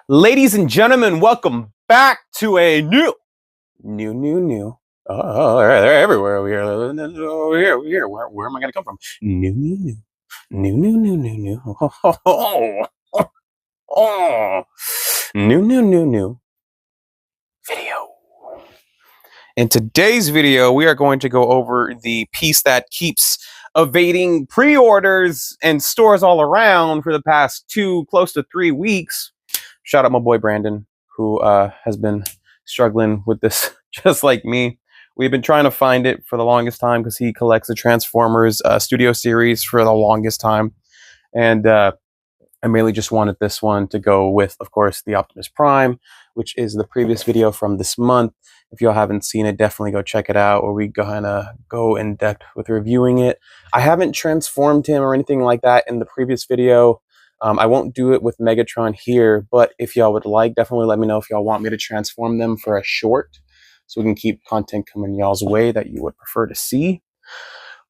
Ladies and gentlemen, welcome back to a new. Oh, they're everywhere over here. Over here. Where am I going to come from? New. New video. In today's video, we are going to go over the piece that keeps evading pre-orders and stores all around for the past close to 3 weeks. Shout out my boy Brandon, who has been struggling with this just like me. We've been trying to find it for the longest time because he collects the Transformers Studio Series for the longest time. And I mainly just wanted this one to go with, of course, the Optimus Prime, which is the previous video from this month. If y'all haven't seen it, definitely go check it out, where we kind of go in depth with reviewing it. I haven't transformed him or anything like that in the previous video. I won't do it with Megatron here, but if y'all would like, definitely let me know if y'all want me to transform them for a short, so we can keep content coming y'all's way that you would prefer to see.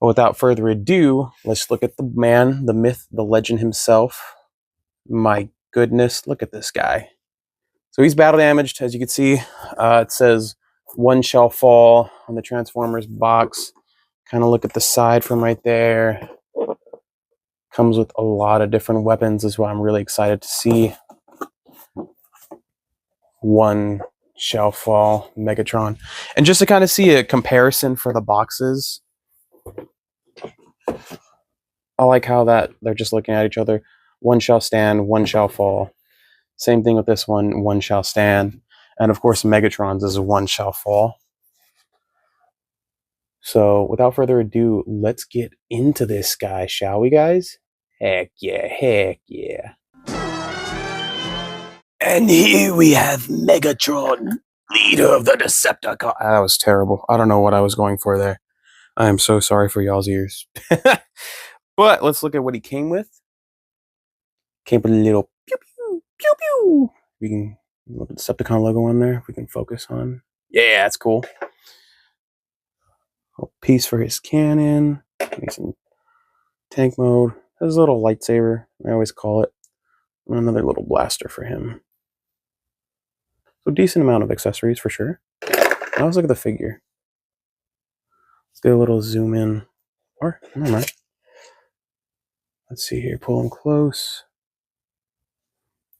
But without further ado, let's look at the man, the myth, the legend himself. My goodness, look at this guy. So he's battle damaged, as you can see. It says one shall fall on the Transformers box. Kind of look at the side from right there. Comes with a lot of different weapons, is what I'm really excited to see. One shall fall, Megatron. And just to kind of see a comparison for the boxes, I like how that they're just looking at each other. One shall stand, one shall fall. Same thing with this one, one shall stand. And of course, Megatron's is one shall fall. So without further ado, let's get into this guy, shall we, guys? Heck yeah. And here we have Megatron, leader of the Decepticons. That was terrible. I don't know what I was going for there. I am so sorry for y'all's ears. But let's look at what he came with. Came with a little pew pew. We can look at the Decepticon logo on there. If we can focus on. Yeah, that's cool. A piece for his cannon. He's in tank mode. There's a little lightsaber, I always call it. And another little blaster for him. So decent amount of accessories for sure. Now let's look at the figure. Let's do a little zoom in. Or, never mind. Let's see here. Pull him close.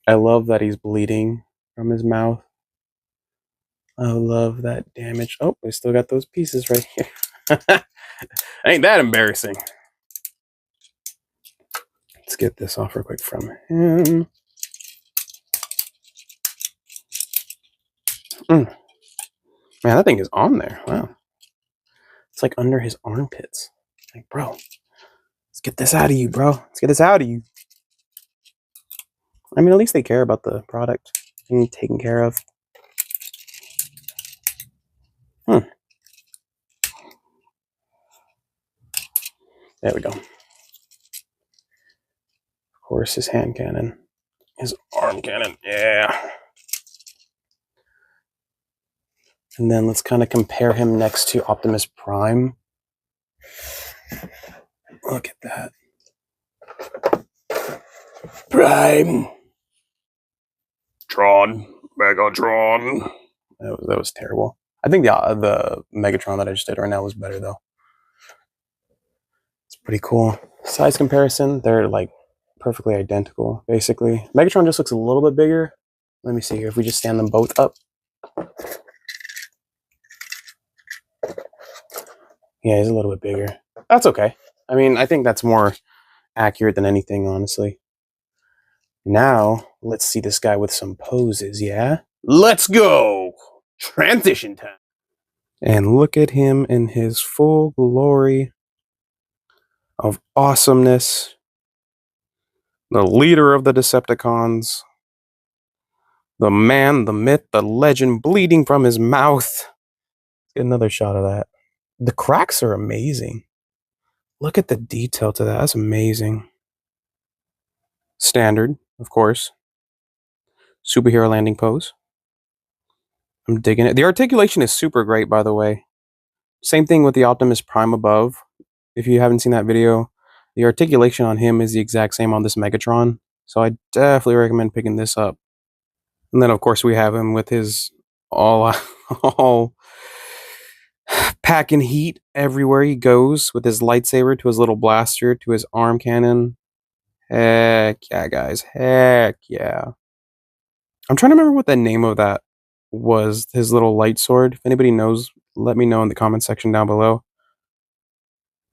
I love that he's bleeding from his mouth. I love that damage. Oh, we still got those pieces right here. Ain't that embarrassing? Let's get this off real quick from him. Man, that thing is on there. Wow. It's like under his armpits. Like, bro, let's get this out of you, bro. Let's get this out of you. I mean, at least they care about the product being taken care of. There we go. Of course, his hand cannon. His arm cannon. Yeah. And then let's kind of compare him next to Optimus Prime. Look at that. Prime. Megatron. That was terrible. I think the Megatron that I just did right now was better, though. It's pretty cool. Size comparison, they're like perfectly identical, basically. Megatron just looks a little bit bigger. Let me see here. If we just stand them both up. Yeah, he's a little bit bigger. That's okay. I mean, I think that's more accurate than anything, honestly. Now, let's see this guy with some poses, yeah? Let's go! Transition time. And look at him in his full glory of awesomeness. The leader of the Decepticons. The man, the myth, the legend, bleeding from his mouth. Get another shot of that. The cracks are amazing. Look at the detail to that. That's amazing. Standard, of course. Superhero landing pose. I'm digging it. The articulation is super great, by the way. Same thing with the Optimus Prime above. If you haven't seen that video, the articulation on him is the exact same on this Megatron. So I definitely recommend picking this up. And then, of course, we have him with his all, all packing heat everywhere he goes, with his lightsaber to his little blaster to his arm cannon. Heck yeah, guys. Heck yeah. I'm trying to remember what the name of that was, his little light sword. If anybody knows, let me know in the comment section down below.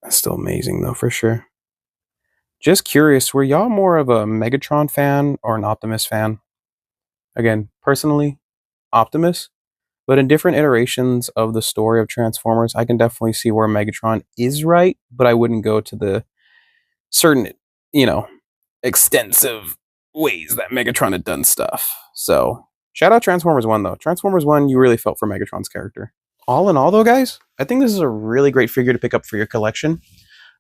That's still amazing, though, for sure. Just curious, were y'all more of a Megatron fan or an Optimus fan? Again, personally, Optimus. But in different iterations of the story of Transformers, I can definitely see where Megatron is right, but I wouldn't go to the certain, you know, extensive ways that Megatron had done stuff. So, shout out Transformers 1, though. Transformers 1, you really felt for Megatron's character. All in all, though, guys, I think this is a really great figure to pick up for your collection.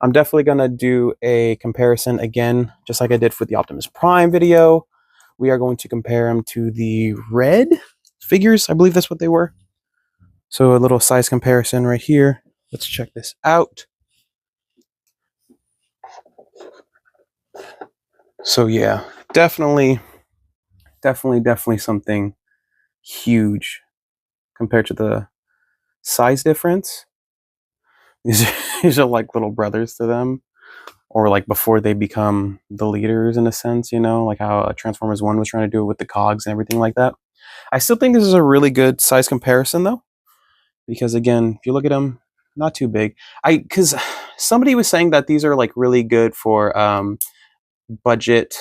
I'm definitely going to do a comparison again, just like I did for the Optimus Prime video. We are going to compare them to the red figures. I believe that's what they were. So a little size comparison right here. Let's check this out. So yeah, definitely something huge compared to the size difference. These are like little brothers to them, or like before they become the leaders in a sense, you know, like how Transformers 1 was trying to do it with the cogs and everything like that. I still think this is a really good size comparison though, because again, if you look at them, not too big. Because somebody was saying that these are like really good for budget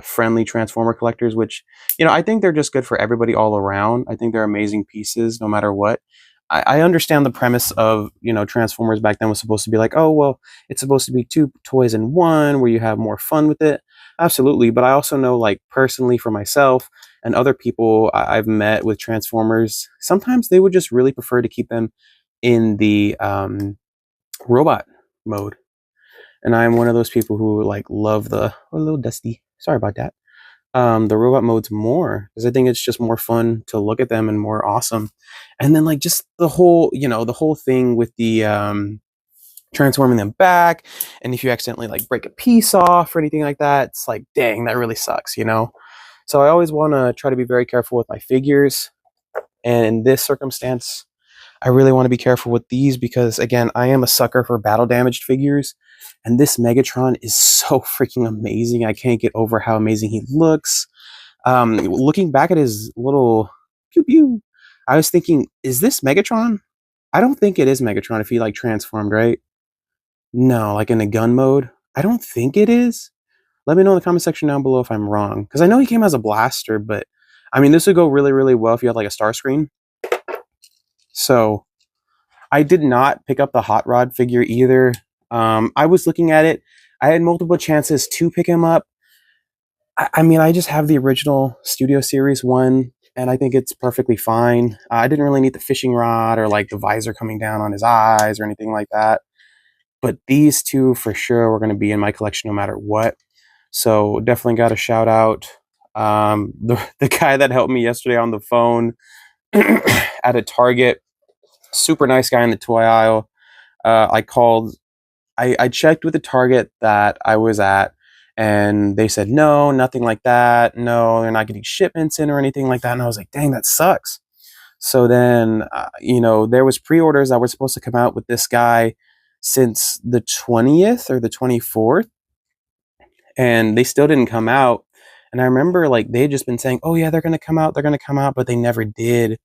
friendly Transformer collectors, which, you know, I think they're just good for everybody all around. I think they're amazing pieces no matter what. I understand the premise of, you know, Transformers back then was supposed to be like, oh, well, it's supposed to be 2 toys in 1 where you have more fun with it. Absolutely. But I also know, like, personally for myself and other people I've met with Transformers, sometimes they would just really prefer to keep them in the robot mode. And I'm one of those people who like love the, oh, a little dusty, sorry about that, the robot modes more, because I think it's just more fun to look at them and more awesome. And then like just the whole, you know, the whole thing with the transforming them back, and if you accidentally like break a piece off or anything like that, it's like, dang, that really sucks, you know. So I always want to try to be very careful with my figures, and in this circumstance I really want to be careful with these because, again, I am a sucker for battle damaged figures. And this Megatron is so freaking amazing. I can't get over how amazing he looks. Looking back at his little pew pew, I was thinking, is this Megatron? I don't think it is Megatron if he like transformed, right? No, like in a gun mode. I don't think it is. Let me know in the comment section down below if I'm wrong. Because I know he came as a blaster, but I mean, this would go really, really well if you had like a star screen. So I did not pick up the Hot Rod figure either. I was looking at it. I had multiple chances to pick him up. I mean, I just have the original Studio Series 1, and I think it's perfectly fine. I didn't really need the fishing rod or like the visor coming down on his eyes or anything like that. But these two for sure were going to be in my collection no matter what. So definitely got to shout out the guy that helped me yesterday on the phone at a Target. Super nice guy in the toy aisle. I checked with the Target that I was at, and they said, no, nothing like that. No, they're not getting shipments in or anything like that. And I was like, dang, that sucks. So then, you know, there was pre-orders that were supposed to come out with this guy since the 20th or the 24th, and they still didn't come out. And I remember like they had just been saying, oh yeah, they're going to come out, but they never did.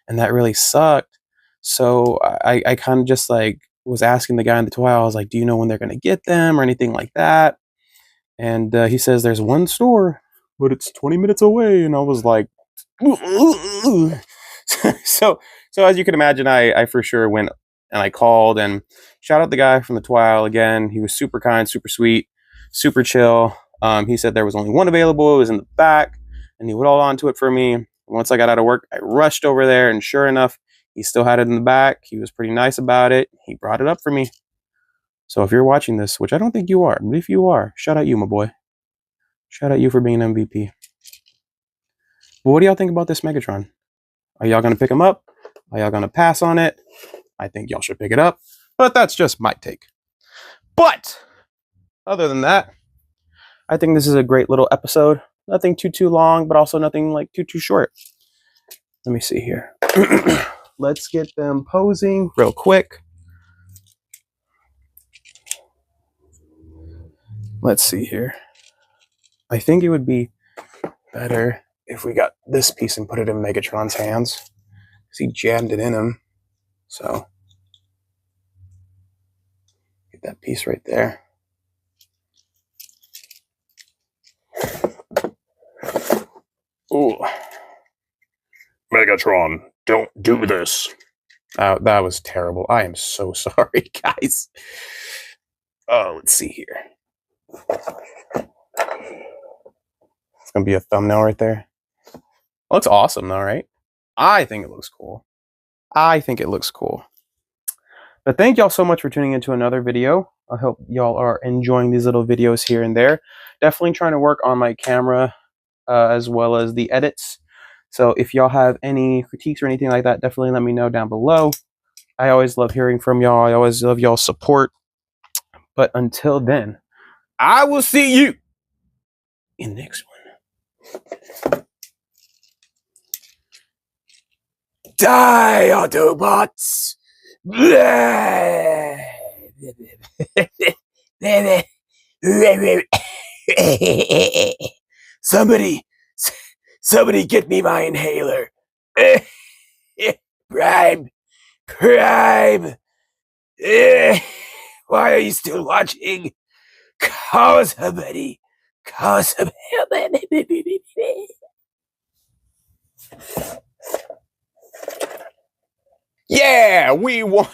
And that really sucked. So I kind of just like was asking the guy in the toy aisle, I was like, do you know when they're going to get them or anything like that? And he says, there's one store, but it's 20 minutes away. And I was like, so as you can imagine, I for sure went and I called and shout out the guy from the toy aisle again. He was super kind, super sweet, super chill. He said there was only one available. It was in the back, and he would hold on to it for me. Once I got out of work, I rushed over there, and sure enough, he still had it in the back. He was pretty nice about it. He brought it up for me. So if you're watching this, which I don't think you are, but if you are, shout out you, my boy. Shout out you for being an MVP. But what do y'all think about this Megatron? Are y'all going to pick him up? Are y'all going to pass on it? I think y'all should pick it up. But that's just my take. But other than that, I think this is a great little episode. Nothing too long, but also nothing like too short. Let me see here. Let's get them posing real quick. Let's see here. I think it would be better if we got this piece and put it in Megatron's hands, because he jammed it in him. So get that piece right there. Ooh. Megatron, don't do this. That was terrible. I am so sorry, guys. Oh, let's see here. It's gonna be a thumbnail right there. Looks awesome though, right? I think it looks cool. I think it looks cool. But thank y'all so much for tuning into another video. I hope y'all are enjoying these little videos here and there. Definitely trying to work on my camera as well as the edits. So if y'all have any critiques or anything like that, definitely let me know down below. I always love hearing from y'all. I always love y'all's support. But until then, I will see you in the next one. Die, Autobots! Somebody get me my inhaler. Prime. Why are you still watching? Call somebody. Call some help. Yeah, we won.